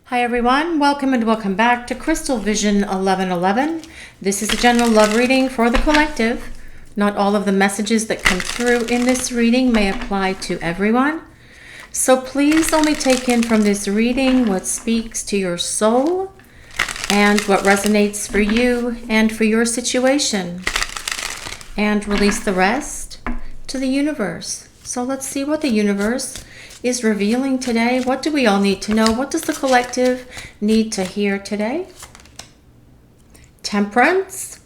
Hi everyone, welcome and welcome back to Crystal Vision 1111. This is a general love reading for the collective. Not all of the messages that come through in this reading may apply to everyone. So please only take in from this reading what speaks to your soul and what resonates for you and for your situation. And release the rest to the universe. So let's see what the universe is revealing today. What do we all need to know? What does the collective need to hear today? Temperance.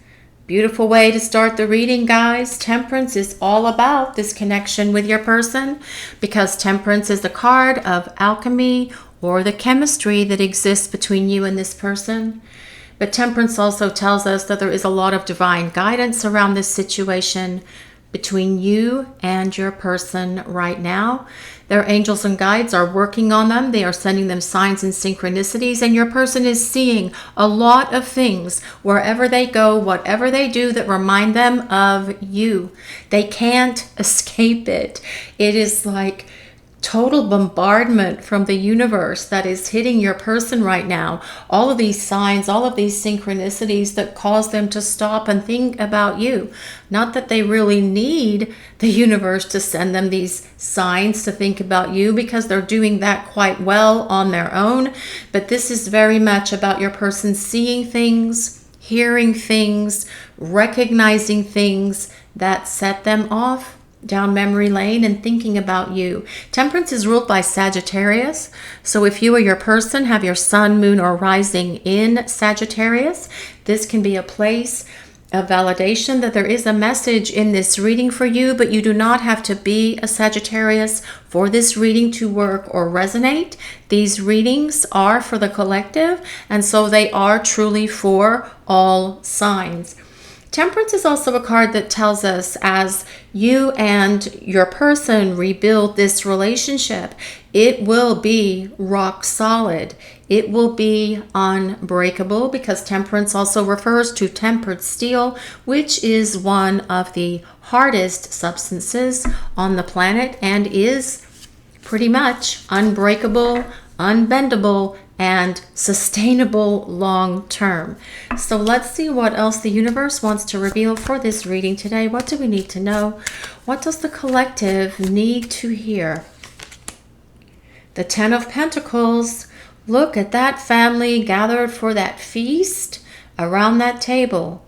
Beautiful way to start the reading, guys. Temperance is all about this connection with your person because temperance is the card of alchemy or the chemistry that exists between you and this person. But temperance also tells us that there is a lot of divine guidance around this situation between you and your person right now. Their angels and guides are working on them. They are sending them signs and synchronicities, and your person is seeing a lot of things wherever they go, whatever they do, that remind them of you. They can't escape it. It is like total bombardment from the universe that is hitting your person right now. All of these signs, all of these synchronicities that cause them to stop and think about you. Not that they really need the universe to send them these signs to think about you, because they're doing that quite well on their own. But this is very much about your person seeing things, hearing things, recognizing things that set them off down memory lane and thinking about you. Temperance is ruled by Sagittarius. So if you or your person have your sun, moon, or rising in Sagittarius, this can be a place of validation that there is a message in this reading for you, but you do not have to be a Sagittarius for this reading to work or resonate. These readings are for the collective, and so they are truly for all signs. Temperance is also a card that tells us as you and your person rebuild this relationship, it will be rock solid. It will be unbreakable, because temperance also refers to tempered steel, which is one of the hardest substances on the planet and is pretty much unbreakable, unbendable, and sustainable long term. So let's see what else the universe wants to reveal for this reading today. What do we need to know? What does the collective need to hear? The Ten of Pentacles. Look at that family gathered for that feast around that table.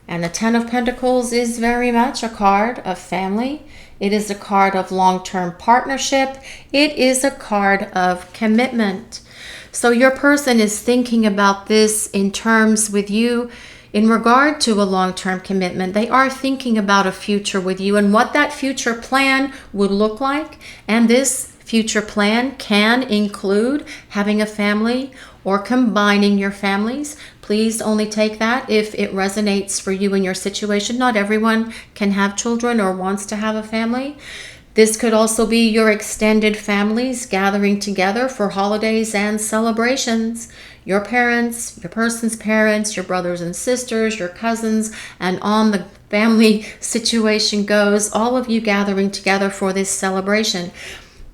And the Ten of Pentacles is very much a card of family. It is a card of long-term partnership. It is a card of commitment. So your person is thinking about this in terms with you in regard to a long-term commitment. They are thinking about a future with you and what that future plan would look like. And this future plan can include having a family or combining your families. Please only take that if it resonates for you and your situation. Not everyone can have children or wants to have a family. This could also be your extended families gathering together for holidays and celebrations. Your parents, your person's parents, your brothers and sisters, your cousins, and on the family situation goes, all of you gathering together for this celebration.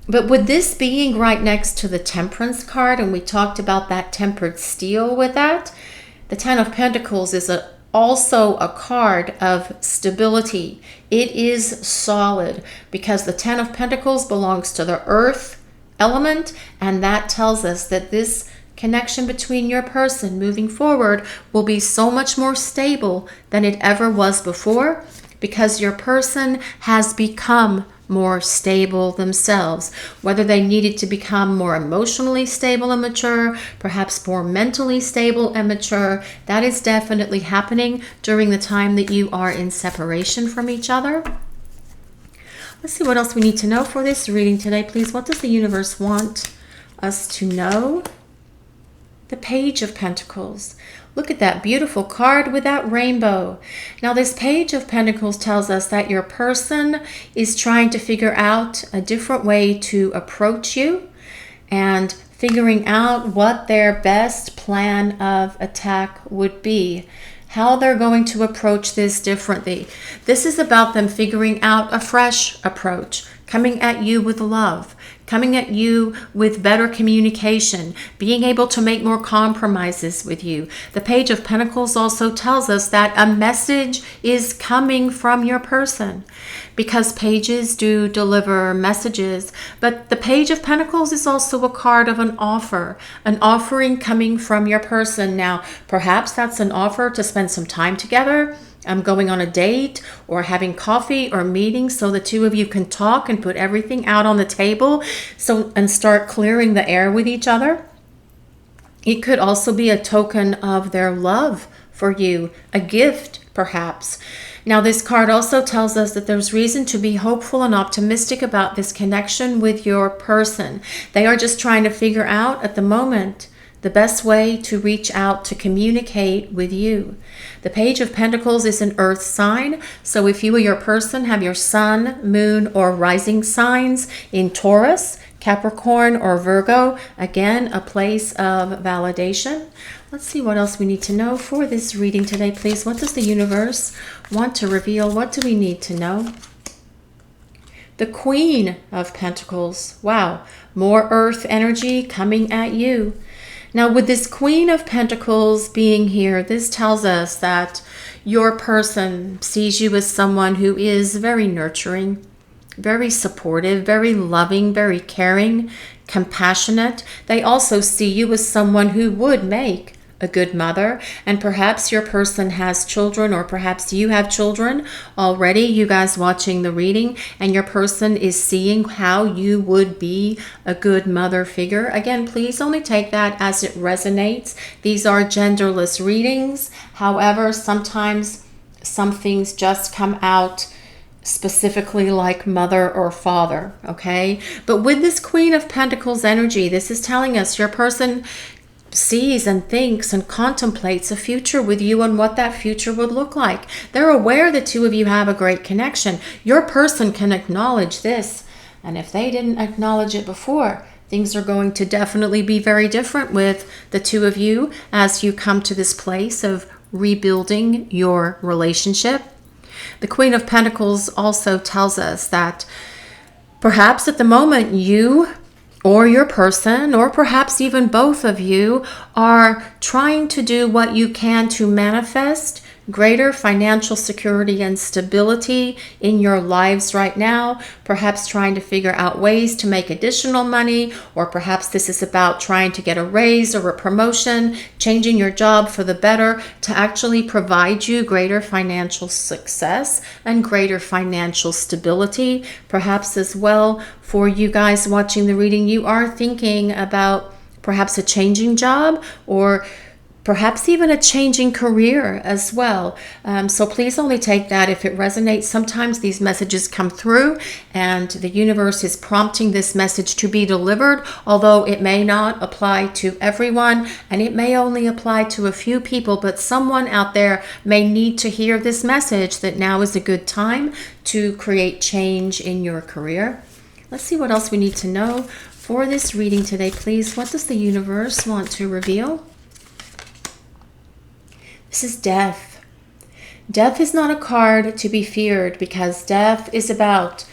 But with this being right next to the Temperance card, and we talked about that tempered steel with that, the Ten of Pentacles is also a card of stability. It is solid because the Ten of Pentacles belongs to the earth element, and that tells us that this connection between your person moving forward will be so much more stable than it ever was before, because your person has become more stable themselves. Whether they needed to become more emotionally stable and mature, perhaps more mentally stable and mature, that is definitely happening during the time that you are in separation from each other. Let's see what else we need to know for this reading today, please. What does the universe want us to know? The Page of Pentacles. Look at that beautiful card with that rainbow. Now, this Page of Pentacles tells us that your person is trying to figure out a different way to approach you and figuring out what their best plan of attack would be, how they're going to approach this differently. This is about them figuring out a fresh approach, coming at you with love, coming at you with better communication, being able to make more compromises with you. The Page of Pentacles also tells us that a message is coming from your person, because pages do deliver messages. But the Page of Pentacles is also a card of an offer, an offering coming from your person. Now, perhaps that's an offer to spend some time together, going on a date or having coffee or meetings so the two of you can talk and put everything out on the table and start clearing the air with each other. It could also be a token of their love for you, a gift perhaps. Now, this card also tells us that there's reason to be hopeful and optimistic about this connection with your person. They are just trying to figure out at the moment the best way to reach out to communicate with you. The Page of Pentacles is an earth sign. So if you or your person have your sun, moon, or rising signs in Taurus, Capricorn, or Virgo, again, a place of validation. Let's see what else we need to know for this reading today, please. What does the universe want to reveal? What do we need to know? The Queen of Pentacles. Wow, more earth energy coming at you. Now, with this Queen of Pentacles being here, this tells us that your person sees you as someone who is very nurturing, very supportive, very loving, very caring, compassionate. They also see you as someone who would make a good mother, and perhaps your person has children, or perhaps you have children already, you guys watching the reading, and your person is seeing how you would be a good mother figure. Again, please only take that as it resonates. These are genderless readings. However, sometimes some things just come out specifically like mother or father, okay? But with this Queen of Pentacles energy, this is telling us your person sees and thinks and contemplates a future with you and what that future would look like. They're aware the two of you have a great connection. Your person can acknowledge this, and if they didn't acknowledge it before, things are going to definitely be very different with the two of you as you come to this place of rebuilding your relationship. The Queen of Pentacles also tells us that perhaps at the moment you or your person, or perhaps even both of you, are trying to do what you can to manifest greater financial security and stability in your lives right now, perhaps trying to figure out ways to make additional money, or perhaps this is about trying to get a raise or a promotion, changing your job for the better to actually provide you greater financial success and greater financial stability. Perhaps as well, for you guys watching the reading, you are thinking about perhaps a changing job, or perhaps even a changing career as well. So please only take that if it resonates. Sometimes these messages come through and the universe is prompting this message to be delivered, although it may not apply to everyone and it may only apply to a few people, but someone out there may need to hear this message that now is a good time to create change in your career. Let's see what else we need to know for this reading today, please. What does the universe want to reveal? This is death. Death is not a card to be feared, because death is about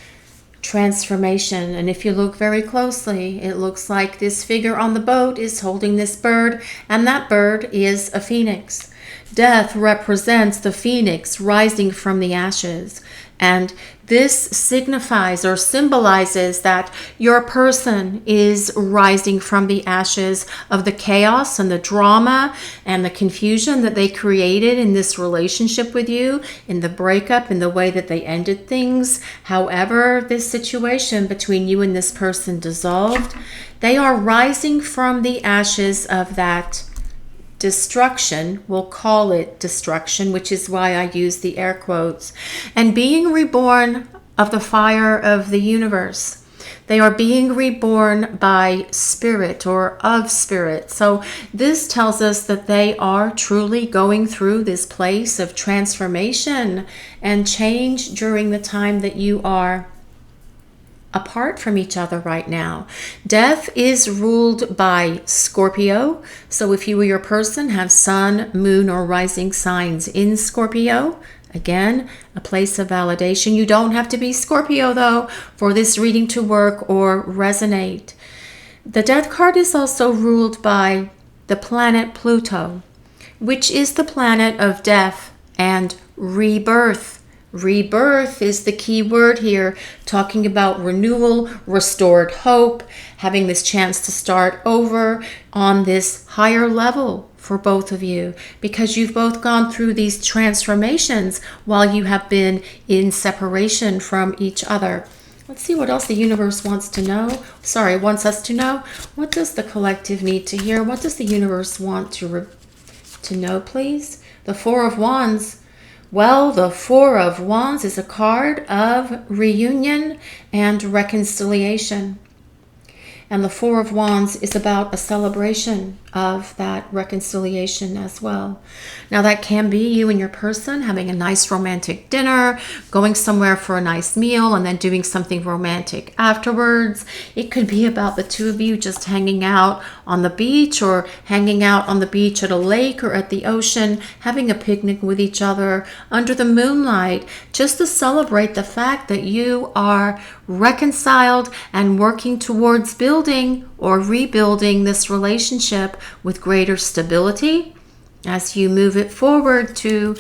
transformation. And if you look very closely, it looks like this figure on the boat is holding this bird, and that bird is a phoenix. Death represents the phoenix rising from the ashes. And this signifies or symbolizes that your person is rising from the ashes of the chaos and the drama and the confusion that they created in this relationship with you, in the breakup, in the way that they ended things. However, this situation between you and this person dissolved, they are rising from the ashes of that destruction. We'll call it destruction, which is why I use the air quotes, and being reborn of the fire of the universe. They are being reborn by spirit or of spirit. So this tells us that they are truly going through this place of transformation and change during the time that you are apart from each other right now. Death is ruled by Scorpio. So if you or your person have sun, moon, or rising signs in Scorpio, Again, a place of validation. You don't have to be Scorpio, though, for this reading to work or resonate. The Death card is also ruled by the planet Pluto, which is the planet of death and rebirth. Rebirth is the key word here, talking about renewal, restored hope, having this chance to start over on this higher level for both of you, because you've both gone through these transformations while you have been in separation from each other. Let's see what else the universe wants to know. Wants us to know. What does the collective need to hear? What does the universe want to know, please? The Four of Wands. Well, the Four of Wands is a card of reunion and reconciliation. And the Four of Wands is about a celebration of that reconciliation as well. Now, that can be you and your person having a nice romantic dinner, going somewhere for a nice meal, and then doing something romantic afterwards. It could be about the two of you just hanging out on the beach, or hanging out on the beach at a lake or at the ocean, having a picnic with each other under the moonlight, just to celebrate the fact that you are reconciled and working towards building or rebuilding this relationship with greater stability as you move it forward to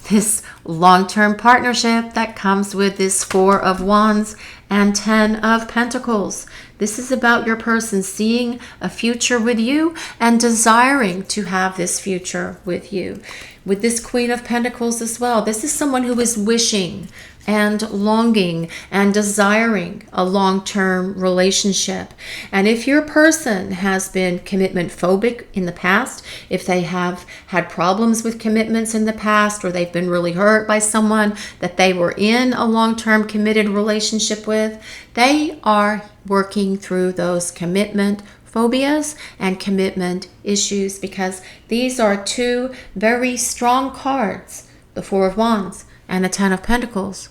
this long-term partnership that comes with this Four of Wands and 10 of Pentacles. This is about your person seeing a future with you and desiring to have this future with you. With this Queen of Pentacles as well, this is someone who is wishing and longing and desiring a long-term relationship. And if your person has been commitment phobic in the past, if they have had problems with commitments in the past, or they've been really hurt by someone that they were in a long-term committed relationship with, they are working through those commitment phobias and commitment issues, because these are two very strong cards, the Four of Wands and the 10 of Pentacles,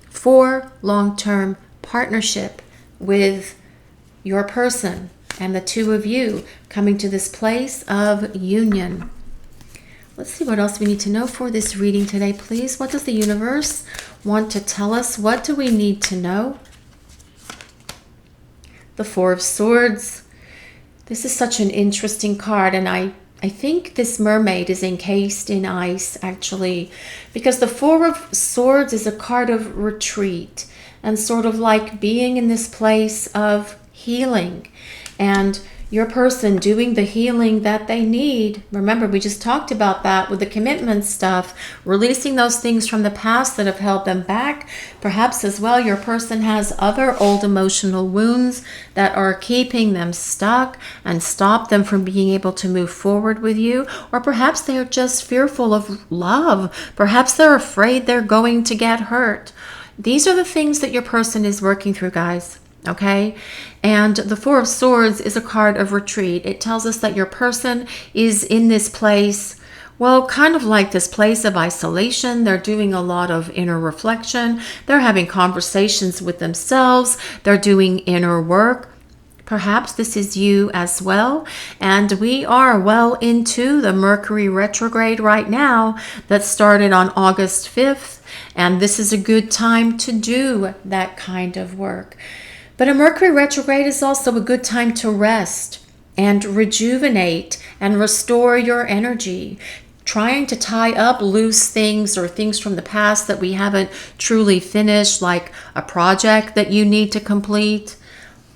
for long-term partnership with your person and the two of you coming to this place of union. Let's see what else we need to know for this reading today, please. What does the universe want to tell us? What do we need to know? The Four of Swords. This is such an interesting card, and I think this mermaid is encased in ice, actually, because the Four of Swords is a card of retreat and sort of like being in this place of healing, and your person doing the healing that they need. Remember, we just talked about that with the commitment stuff, releasing those things from the past that have held them back. Perhaps as well, your person has other old emotional wounds that are keeping them stuck and stop them from being able to move forward with you. Or perhaps they're just fearful of love. Perhaps they're afraid they're going to get hurt. These are the things that your person is working through, guys. Okay, and the Four of Swords is a card of retreat. It tells us that your person is in this place, well, kind of like this place of isolation. They're doing a lot of inner reflection. They're having conversations with themselves. They're doing inner work. Perhaps this is you as well. And we are well into the Mercury retrograde right now that started on August 5th. And this is a good time to do that kind of work. But a Mercury retrograde is also a good time to rest and rejuvenate and restore your energy. Trying to tie up loose things or things from the past that we haven't truly finished, like a project that you need to complete.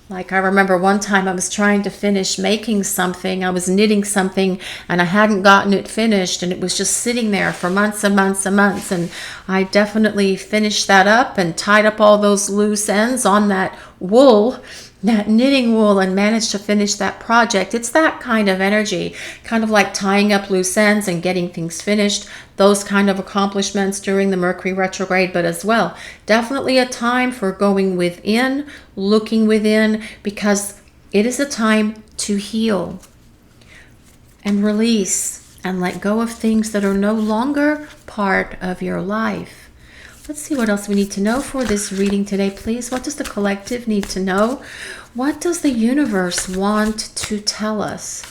Like I remember one time I was trying to finish making something. I was knitting something and I hadn't gotten it finished, and it was just sitting there for months and months and months. And I definitely finished that up and tied up all those loose ends on that wool, that knitting wool, and managed to finish that project. It's that kind of energy, kind of like tying up loose ends and getting things finished. Those kind of accomplishments during the Mercury retrograde, but as well, definitely a time for going within, looking within, because it is a time to heal and release and let go of things that are no longer part of your life. Let's see what else we need to know for this reading today, please. What does the collective need to know? What does the universe want to tell us?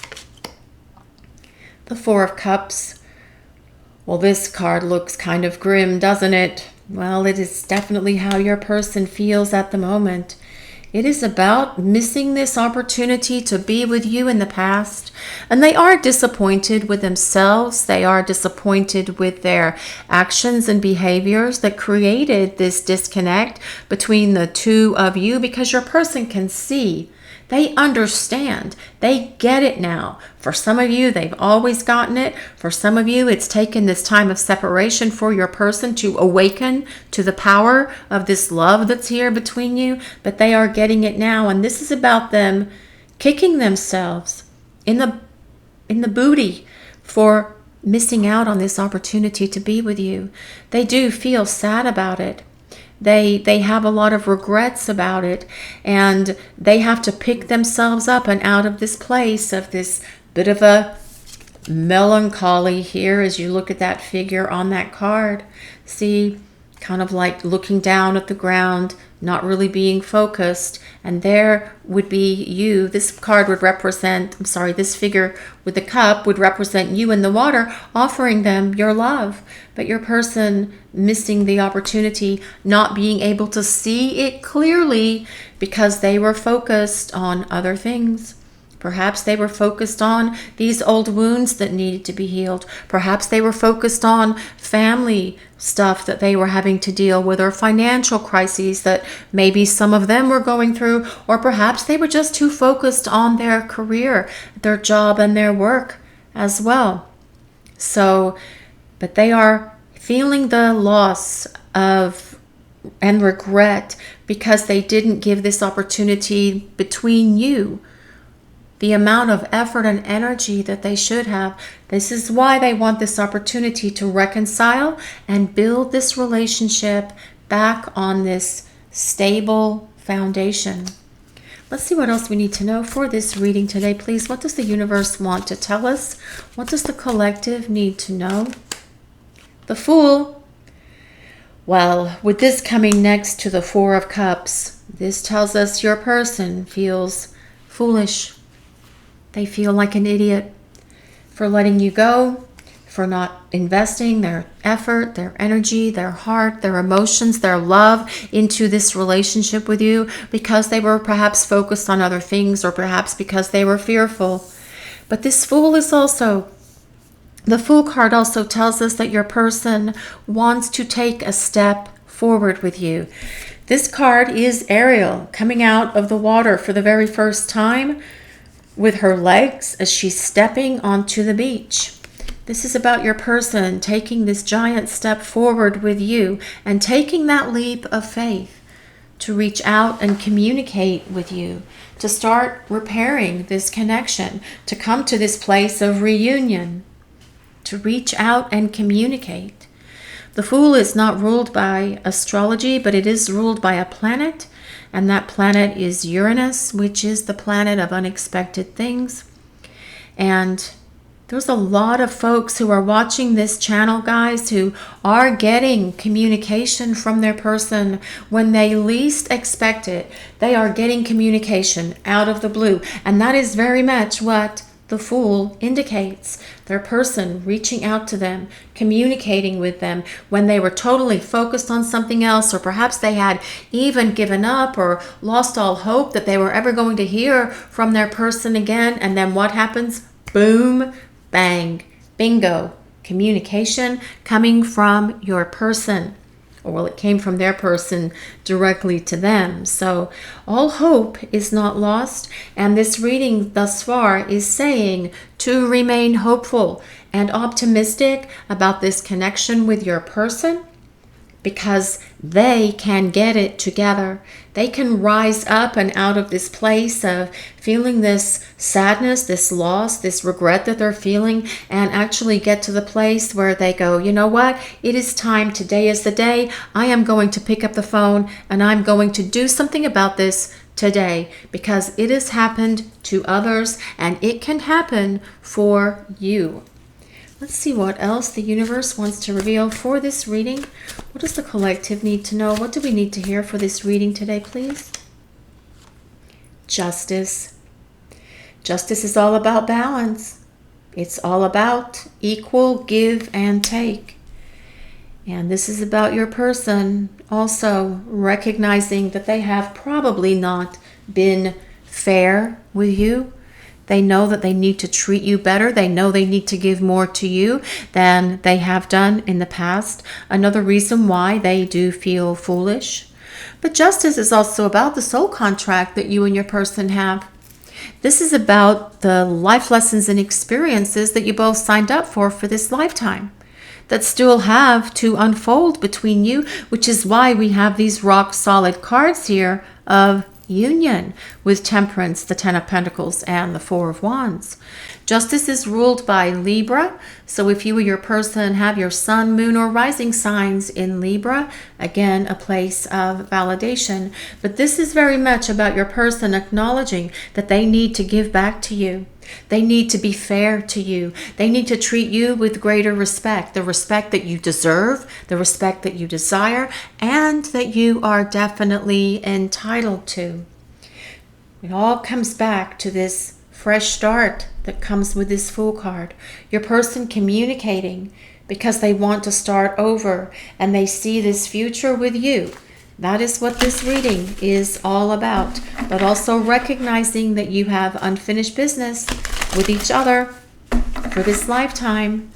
The Four of Cups. Well, this card looks kind of grim, doesn't it? Well, it is definitely how your person feels at the moment. It is about missing this opportunity to be with you in the past. And they are disappointed with themselves. They are disappointed with their actions and behaviors that created this disconnect between the two of you, because your person can see. They understand. They get it now. For some of you, they've always gotten it. For some of you, it's taken this time of separation for your person to awaken to the power of this love that's here between you. But they are getting it now. And this is about them kicking themselves in the booty for missing out on this opportunity to be with you. They do feel sad about it. They have a lot of regrets about it, and they have to pick themselves up and out of this place of this bit of a melancholy here as you look at that figure on that card. See, kind of like looking down at the ground, not really being focused. And there would be you. This card would represent, this figure with the cup would represent you in the water, offering them your love. But your person missing the opportunity, not being able to see it clearly because they were focused on other things. Perhaps they were focused on these old wounds that needed to be healed. Perhaps they were focused on family stuff that they were having to deal with, or financial crises that maybe some of them were going through, or perhaps they were just too focused on their career, their job, and their work as well. So, but they are feeling the loss of and regret because they didn't give this opportunity between you the amount of effort and energy that they should have. This is why they want this opportunity to reconcile and build this relationship back on this stable foundation. Let's see what else we need to know for this reading today, please. What does the universe want to tell us? What does the collective need to know? The Fool. Well, with this coming next to the Four of Cups, this tells us your person feels foolish. They feel like an idiot for letting you go, for not investing their effort, their energy, their heart, their emotions, their love into this relationship with you, because they were perhaps focused on other things, or perhaps because they were fearful. But this Fool is also, the Fool card also tells us that your person wants to take a step forward with you. This card is Ariel coming out of the water for the very first time, with her legs as she's stepping onto the beach. This is about your person taking this giant step forward with you and taking that leap of faith to reach out and communicate with you, to start repairing this connection, to come to this place of reunion, to reach out and communicate. The Fool is not ruled by astrology, but it is ruled by a planet. And that planet is Uranus, which is the planet of unexpected things. And there's a lot of folks who are watching this channel, guys, who are getting communication from their person when they least expect it. They are getting communication out of the blue. And that is very much what the Fool indicates. Their person reaching out to them, communicating with them when they were totally focused on something else, or perhaps they had even given up or lost all hope that they were ever going to hear from their person again. And then what happens? Boom, bang, bingo. Communication coming from your person. Or well, it came from their person directly to them. So all hope is not lost. And this reading thus far is saying to remain hopeful and optimistic about this connection with your person, because they can get it together. They can rise up and out of this place of feeling this sadness, this loss, this regret that they're feeling, and actually get to the place where they go, you know what? It is time. Today is the day. I am going to pick up the phone and I'm going to do something about this today, because it has happened to others and it can happen for you. Let's see what else the universe wants to reveal for this reading. What does the collective need to know? What do we need to hear for this reading today, please? Justice. Justice is all about balance. It's all about equal give and take. And this is about your person also recognizing that they have probably not been fair with you. They know that they need to treat you better. They know they need to give more to you than they have done in the past. Another reason why they do feel foolish. But justice is also about the soul contract that you and your person have. This is about the life lessons and experiences that you both signed up for this lifetime that still have to unfold between you, which is why we have these rock solid cards here of union with Temperance, the Ten of Pentacles, and the Four of Wands. Justice is ruled by Libra. So if you or your person have your sun, moon, or rising signs in Libra, again, a place of validation. But this is very much about your person acknowledging that they need to give back to you. They need to be fair to you. They need to treat you with greater respect, the respect that you deserve, the respect that you desire, and that you are definitely entitled to. It all comes back to this fresh start that comes with this Fool card. Your person communicating because they want to start over and they see this future with you. That is what this reading is all about, but also recognizing that you have unfinished business with each other for this lifetime.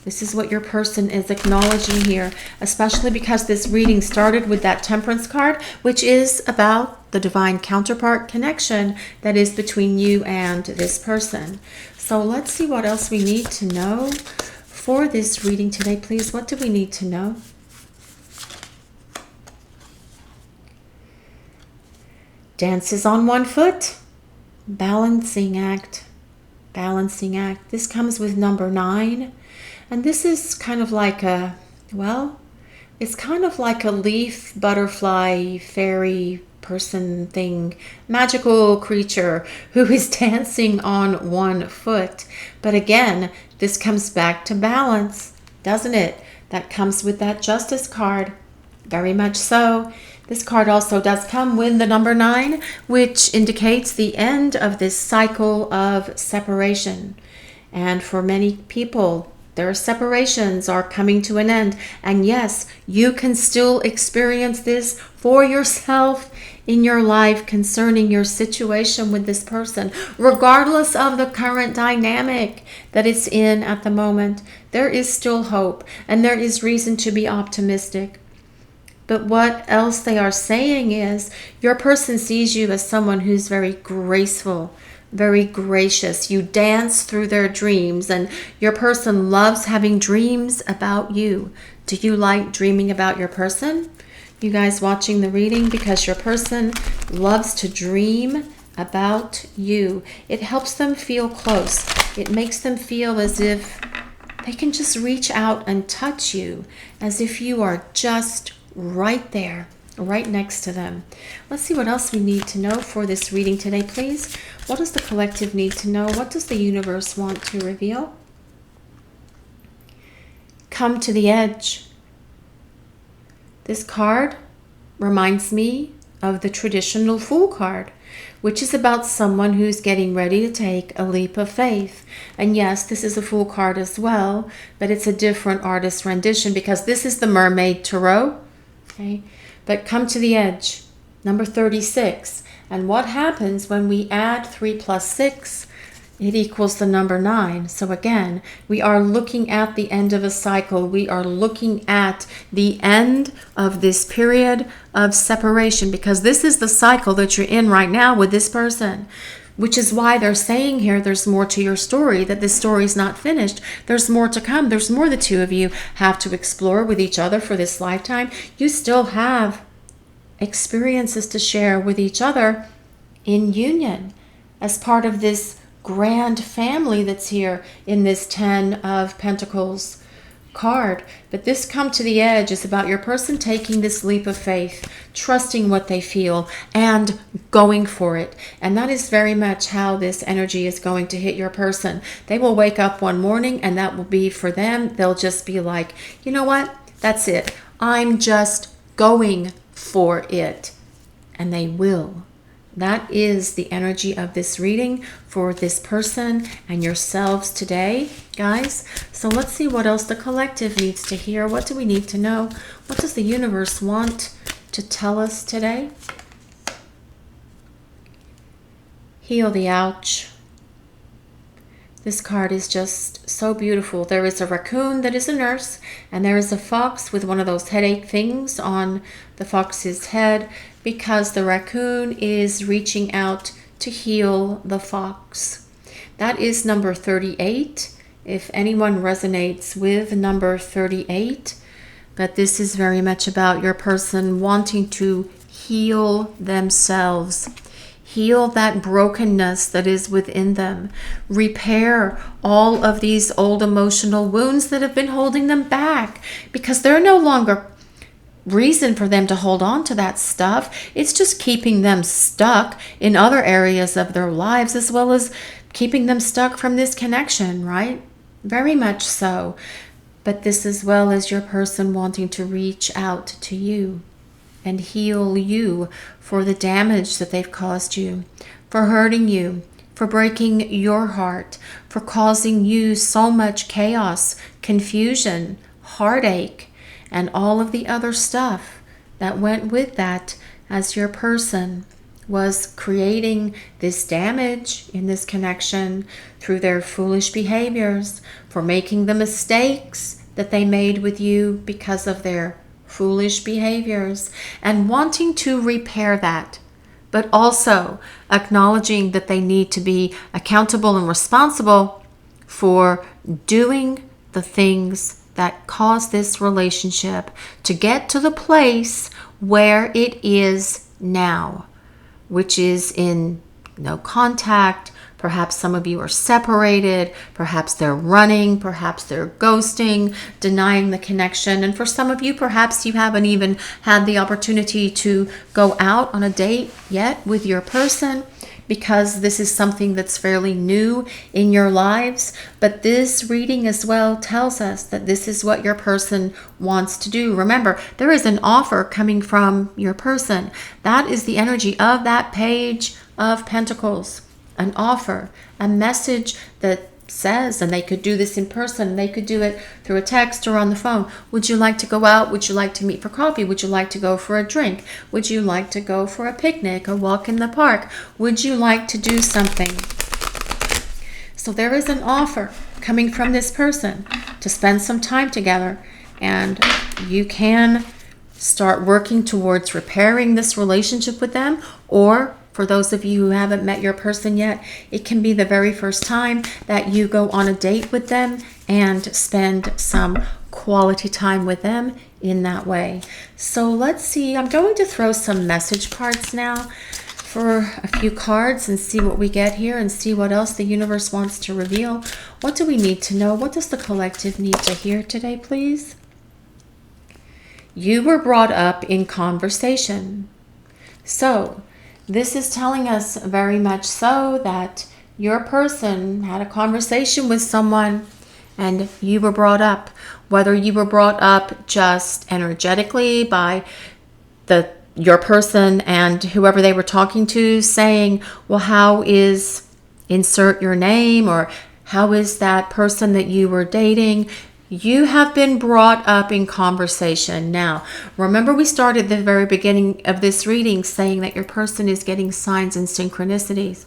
This is what your person is acknowledging here, especially because this reading started with that Temperance card, which is about the divine counterpart connection that is between you and this person. So let's see what else we need to know for this reading today, please. What do we need to know? Dances on one foot, balancing act, balancing act. This comes with number 9. And this is kind of like a, well, it's kind of like a leaf, butterfly, fairy person thing, magical creature who is dancing on one foot. But again, this comes back to balance, doesn't it? That comes with that Justice card. Very much so. This card also does come with the number 9, which indicates the end of this cycle of separation. And for many people, their separations are coming to an end. And yes, you can still experience this for yourself in your life concerning your situation with this person, regardless of the current dynamic that it's in at the moment. There is still hope and there is reason to be optimistic. But what else they are saying is your person sees you as someone who's very graceful, very gracious. You dance through their dreams, and your person loves having dreams about you. Do you like dreaming about your person? You guys watching the reading, because your person loves to dream about you. It helps them feel close. It makes them feel as if they can just reach out and touch you, as if you are just right there, right next to them. Let's see what else we need to know for this reading today, please. What does the collective need to know? What does the universe want to reveal? Come to the edge. This card reminds me of the traditional Fool card, which is about someone who's getting ready to take a leap of faith. And yes, this is a Fool card as well, but it's a different artist rendition because this is the Mermaid Tarot. Okay, but come to the edge, number 36. And what happens when we add 3 plus 6? It equals the number 9. So again, we are looking at the end of a cycle. We are looking at the end of this period of separation, because this is the cycle that you're in right now with this person. Which is why they're saying here there's more to your story, that this story is not finished. There's more to come. There's more the two of you have to explore with each other for this lifetime. You still have experiences to share with each other in union as part of this grand family that's here in this 10 of Pentacles card. But this come to the edge is about your person taking this leap of faith, trusting what they feel and going for it. And that is very much how this energy is going to hit your person. They will wake up one morning and that will be for them. They'll just be like, you know what? That's it. I'm just going for it. And they will That is the energy of this reading for this person and yourselves today, guys. So let's see what else the collective needs to hear. What do we need to know? What does the universe want to tell us today? Heal the ouch. This card is just so beautiful. There is a raccoon that is a nurse, and there is a fox with one of those headache things on the fox's head, because the raccoon is reaching out to heal the fox. That is number 38. If anyone resonates with number 38, but this is very much about your person wanting to heal themselves. Heal that brokenness that is within them. Repair all of these old emotional wounds that have been holding them back, because they're no longer reason for them to hold on to that stuff. It's just keeping them stuck in other areas of their lives, as well as keeping them stuck from this connection, right? Very much so. But this, as well as your person wanting to reach out to you and heal you for the damage that they've caused you, for hurting you, for breaking your heart, for causing you so much chaos, confusion, heartache, and all of the other stuff that went with that, as your person was creating this damage in this connection through their foolish behaviors, for making the mistakes that they made with you because of their foolish behaviors, and wanting to repair that, but also acknowledging that they need to be accountable and responsible for doing the things that caused this relationship to get to the place where it is now, which is in no contact. Perhaps some of you are separated, perhaps they're running, perhaps they're ghosting, denying the connection. And for some of you, perhaps you haven't even had the opportunity to go out on a date yet with your person, because this is something that's fairly new in your lives. But this reading as well tells us that this is what your person wants to do. Remember, there is an offer coming from your person. That is the energy of that Page of Pentacles. An offer, a message that says, and they could do this in person, they could do it through a text or on the phone. Would you like to go out? Would you like to meet for coffee? Would you like to go for a drink? Would you like to go for a picnic, a walk in the park? Would you like to do something? So there is an offer coming from this person to spend some time together, and you can start working towards repairing this relationship with them. Or for those of you who haven't met your person yet, it can be the very first time that you go on a date with them and spend some quality time with them in that way. So let's see. I'm going to throw some message cards now for a few cards and see what we get here, and see what else the universe wants to reveal. What do we need to know? What does the collective need to hear today, please? You were brought up in conversation. So this is telling us very much so that your person had a conversation with someone and you were brought up. Whether you were brought up just energetically by your person and whoever they were talking to, saying, well, how is, insert your name, or how is that person that you were dating? You have been brought up in conversation. Now, remember we started the very beginning of this reading saying that your person is getting signs and synchronicities.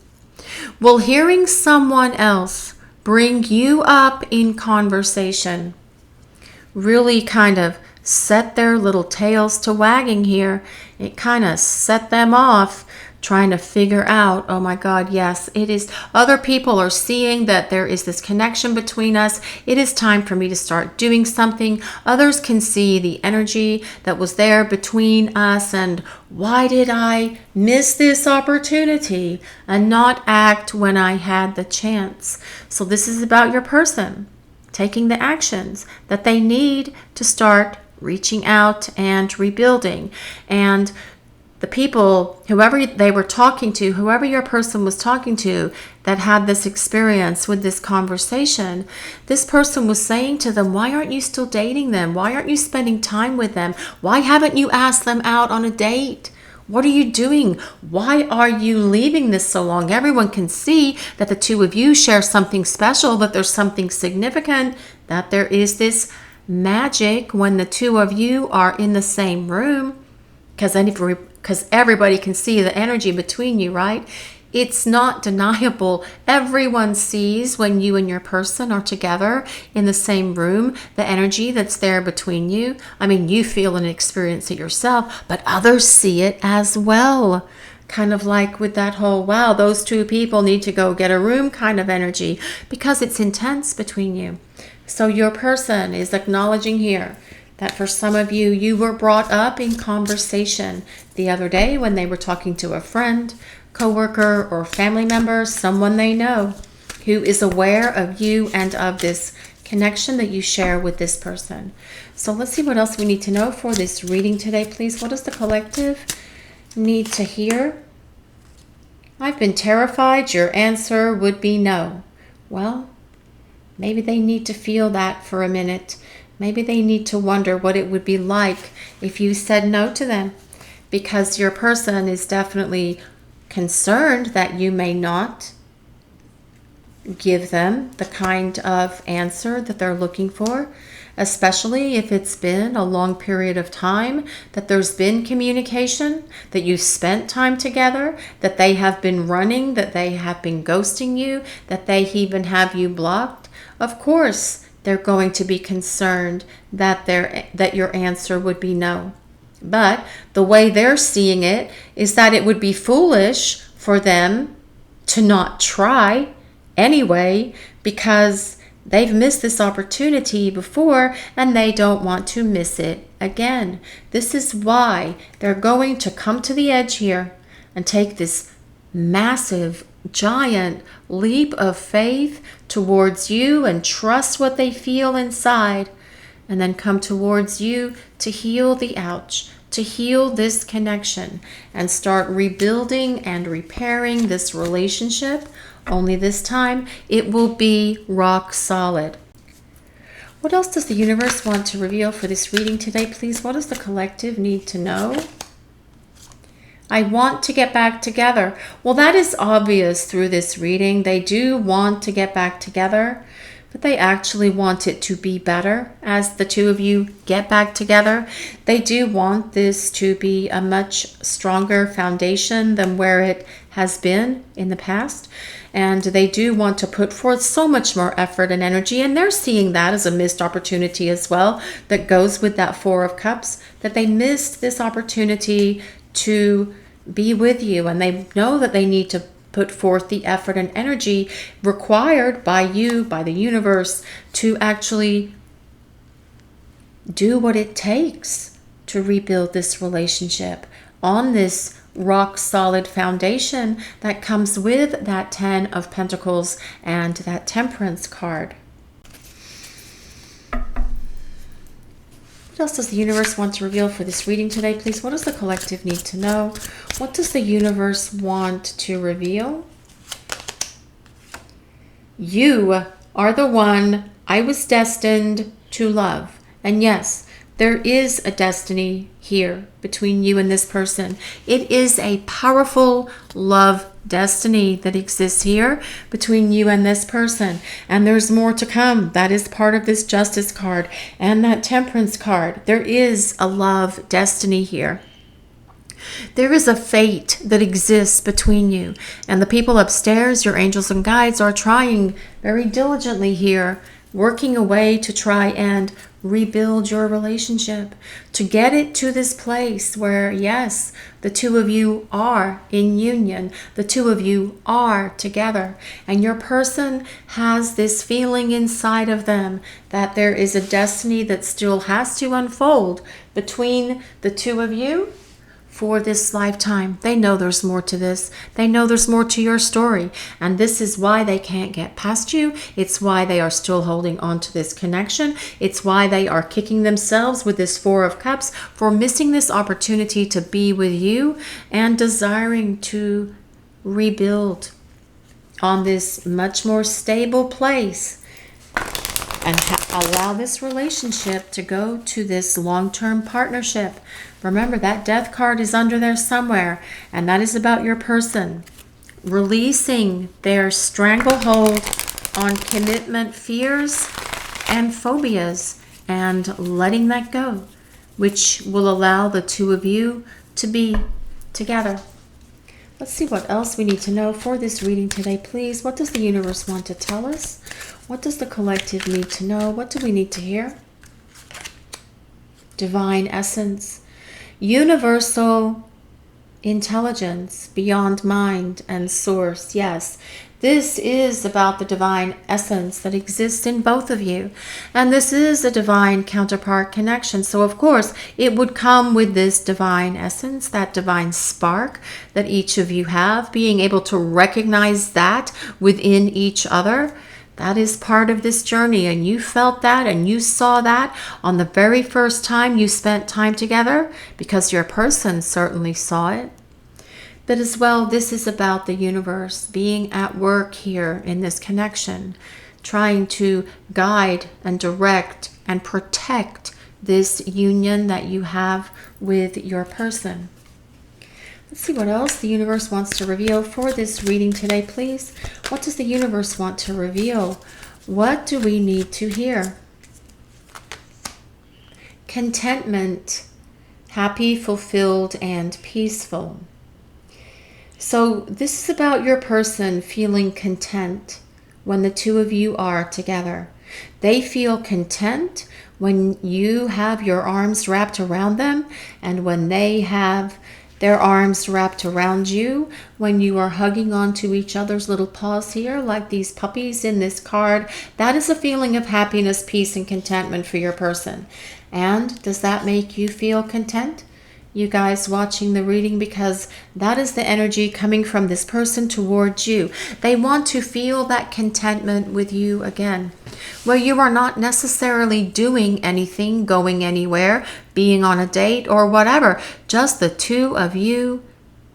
Well, hearing someone else bring you up in conversation really kind of set their little tails to wagging here. It kind of set them off, trying to figure out, oh my God, yes, it is. Other people are seeing that there is this connection between us. It is time for me to start doing something. Others can see the energy that was there between us, and why did I miss this opportunity and not act when I had the chance? So this is about your person taking the actions that they need to start reaching out and rebuilding. And the people, whoever they were talking to, whoever your person was talking to that had this experience with this conversation, this person was saying to them, why aren't you still dating them? Why aren't you spending time with them? Why haven't you asked them out on a date? What are you doing? Why are you leaving this so long? Everyone can see that the two of you share something special, that there's something significant, that there is this magic when the two of you are in the same room, because everybody can see the energy between you, right? It's not deniable. Everyone sees when you and your person are together in the same room, the energy that's there between you. I mean, you feel and experience it yourself, but others see it as well. Kind of like with that whole, wow, those two people need to go get a room kind of energy, because it's intense between you. So your person is acknowledging here that for some of you, you were brought up in conversation the other day when they were talking to a friend, coworker, or family member, someone they know who is aware of you and of this connection that you share with this person. So let's see what else we need to know for this reading today, please. What does the collective need to hear? I've been terrified. Your answer would be no. Well, maybe they need to feel that for a minute. Maybe they need to wonder what it would be like if you said no to them, because your person is definitely concerned that you may not give them the kind of answer that they're looking for, especially if it's been a long period of time that there's been communication, that you've spent time together, that they have been running, that they have been ghosting you, that they even have you blocked. Of course, they're going to be concerned that your answer would be no. But the way they're seeing it is that it would be foolish for them to not try anyway, because they've missed this opportunity before and they don't want to miss it again. This is why they're going to come to the edge here and take this massive, giant leap of faith towards you and trust what they feel inside, and then come towards you to heal the ouch, to heal this connection and start rebuilding and repairing this relationship. Only this time it will be rock solid. What else does the universe want to reveal for this reading today, please? What does the collective need to know? I want to get back together. Well, that is obvious through this reading. They do want to get back together, but they actually want it to be better as the two of you get back together. They do want this to be a much stronger foundation than where it has been in the past. And they do want to put forth so much more effort and energy. And they're seeing that as a missed opportunity as well, that goes with that Four of Cups, that they missed this opportunity to be with you. And they know that they need to put forth the effort and energy required by you, by the universe, to actually do what it takes to rebuild this relationship on this rock solid foundation that comes with that 10 of Pentacles and that Temperance card. What else does the universe want to reveal for this reading today, please? What does the collective need to know? What does the universe want to reveal? You are the one I was destined to love. And yes, there is a destiny here between you and this person. It is a powerful love destiny that exists here between you and this person. And there's more to come. That is part of this Justice card and that Temperance card. There is a love destiny here. There is a fate that exists between you. And the people upstairs, your angels and guides, are trying very diligently here, working away to try and rebuild your relationship, to get it to this place where, yes, the two of you are in union, the two of you are together, and your person has this feeling inside of them that there is a destiny that still has to unfold between the two of you for this lifetime. They know there's more to this. They know there's more to your story. And this is why they can't get past you. It's why they are still holding on to this connection. It's why they are kicking themselves with this Four of Cups for missing this opportunity to be with you and desiring to rebuild on this much more stable place. and allow this relationship to go to this long-term partnership. Remember, that death card is under there somewhere, and that is about your person releasing their stranglehold on commitment fears and phobias and letting that go, which will allow the two of you to be together. Let's see what else we need to know for this reading today, please. What does the universe want to tell us? What does the collective need to know? What do we need to hear? Divine essence, universal intelligence beyond mind and source. Yes, this is about the divine essence that exists in both of you. And this is a divine counterpart connection. So of course, it would come with this divine essence, that divine spark that each of you have, being able to recognize that within each other. That is part of this journey, and you felt that and you saw that on the very first time you spent time together, because your person certainly saw it. But as well, this is about the universe being at work here in this connection, trying to guide and direct and protect this union that you have with your person. Let's see what else the universe wants to reveal for this reading today, please. What does the universe want to reveal? What do we need to hear? Contentment, happy, fulfilled, and peaceful. So this is about your person feeling content when the two of you are together. They feel content when you have your arms wrapped around them, and when they have their arms wrapped around you, when you are hugging onto each other's little paws here, like these puppies in this card. That is a feeling of happiness, peace, and contentment for your person. And does that make you feel content? You guys watching the reading, because that is the energy coming from this person towards you. They want to feel that contentment with you again, where you are not necessarily doing anything, going anywhere, being on a date or whatever, just the two of you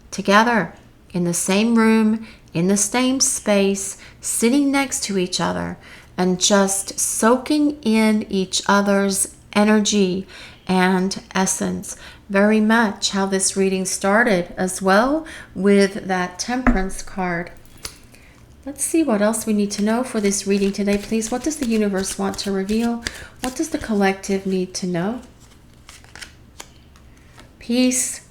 together in the same room, in the same space, sitting next to each other and just soaking in each other's energy and essence. Very much how this reading started as well, with that Temperance card. Let's see what else we need to know for this reading today, please. What does the universe want to reveal? What does the collective need to know? Peace,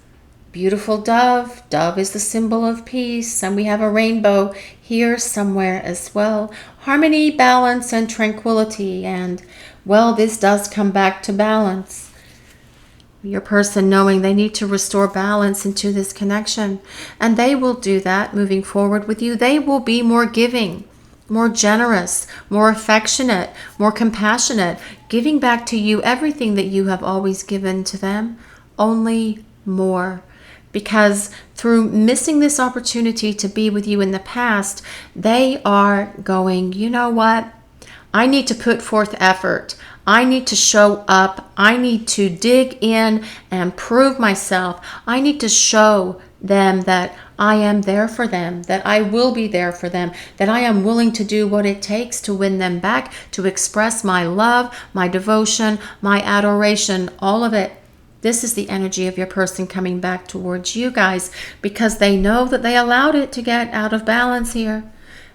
beautiful dove. Dove is the symbol of peace, and we have a rainbow here somewhere as well. Harmony, balance, and tranquility. And well, this does come back to balance. Your person knowing they need to restore balance into this connection, and they will do that moving forward with you. They will be more giving, more generous, more affectionate, more compassionate, giving back to you everything that you have always given to them, only more. Because through missing this opportunity to be with you in the past, they are going, you know what? I need to put forth effort. I need to show up. I need to dig in and prove myself. I need to show them that I am there for them, that I will be there for them, that I am willing to do what it takes to win them back, to express my love, my devotion, my adoration, all of it. This is the energy of your person coming back towards you guys, because they know that they allowed it to get out of balance here.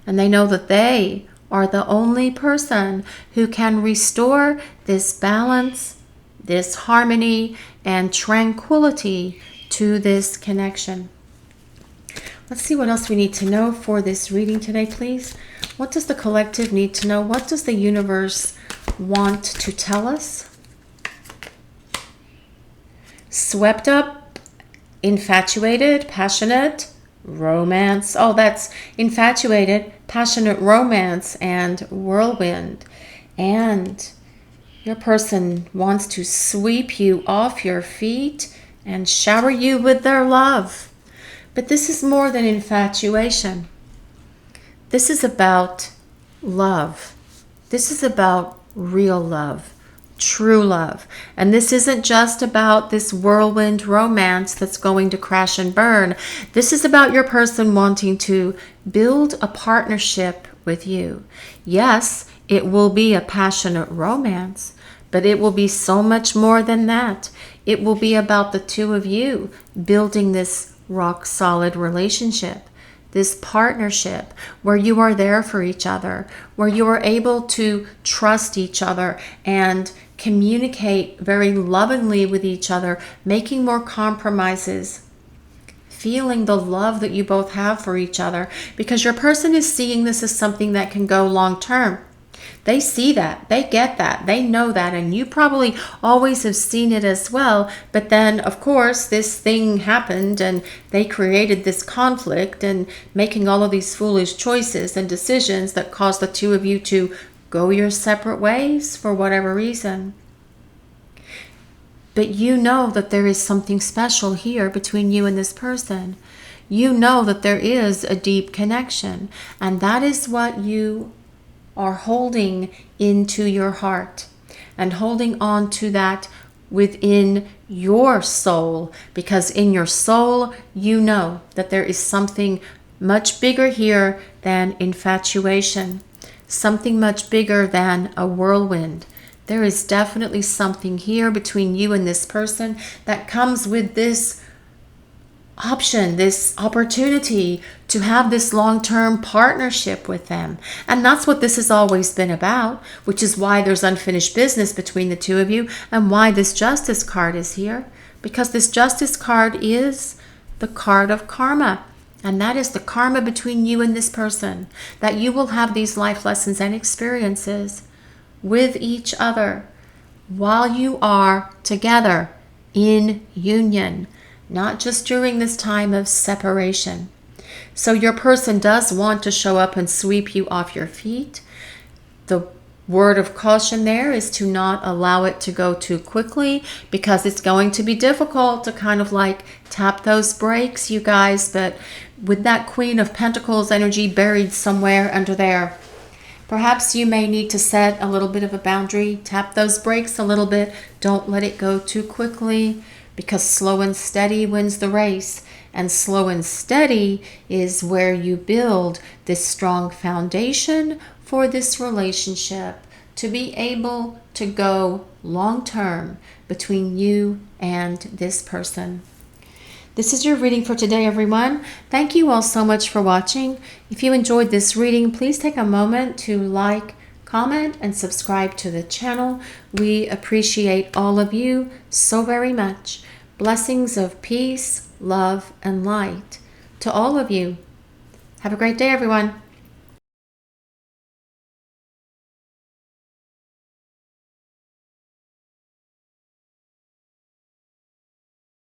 And they know that they are the only person who can restore this balance, this harmony, and tranquility to this connection. Let's see what else we need to know for this reading today, please. What does the collective need to know? What does the universe want to tell us? Swept up, infatuated, passionate, romance. Oh, that's infatuated, passionate, romance, and whirlwind. And your person wants to sweep you off your feet and shower you with their love. But this is more than infatuation. This is about love. This is about real love. True love. And this isn't just about this whirlwind romance that's going to crash and burn. This is about your person wanting to build a partnership with you. Yes, It will be a passionate romance, but it will be so much more than that. It will be about the two of you building this rock solid relationship, this partnership where you are there for each other, where you are able to trust each other and communicate very lovingly with each other, making more compromises, feeling the love that you both have for each other, because your person is seeing this as something that can go long term. They see that, they get that, they know that, and you probably always have seen it as well. But then, of course, this thing happened and they created this conflict and making all of these foolish choices and decisions that caused the two of you to go your separate ways for whatever reason. But you know that there is something special here between you and this person. You know that there is a deep connection, and that is what you are holding into your heart and holding on to that within your soul, because in your soul you know that there is something much bigger here than infatuation, something much bigger than a whirlwind. There is definitely something here between you and this person that comes with this option, this opportunity to have this long-term partnership with them. And that's what this has always been about, which is why there's unfinished business between the two of you and why this Justice card is here. Because this Justice card is the card of karma. And that is the karma between you and this person, that you will have these life lessons and experiences with each other while you are together in union, not just during this time of separation. So your person does want to show up and sweep you off your feet. The word of caution there is to not allow it to go too quickly, because it's going to be difficult to kind of like tap those brakes, you guys. But with that Queen of Pentacles energy buried somewhere under there, perhaps you may need to set a little bit of a boundary, tap those brakes a little bit. Don't let it go too quickly, because slow and steady wins the race. And slow and steady is where you build this strong foundation for this relationship to be able to go long term between you and this person. This is your reading for today, everyone. Thank you all so much for watching. If you enjoyed this reading, please take a moment to like, comment, and subscribe to the channel. We appreciate all of you so very much. Blessings of peace, love, and light to all of you. Have a great day, everyone.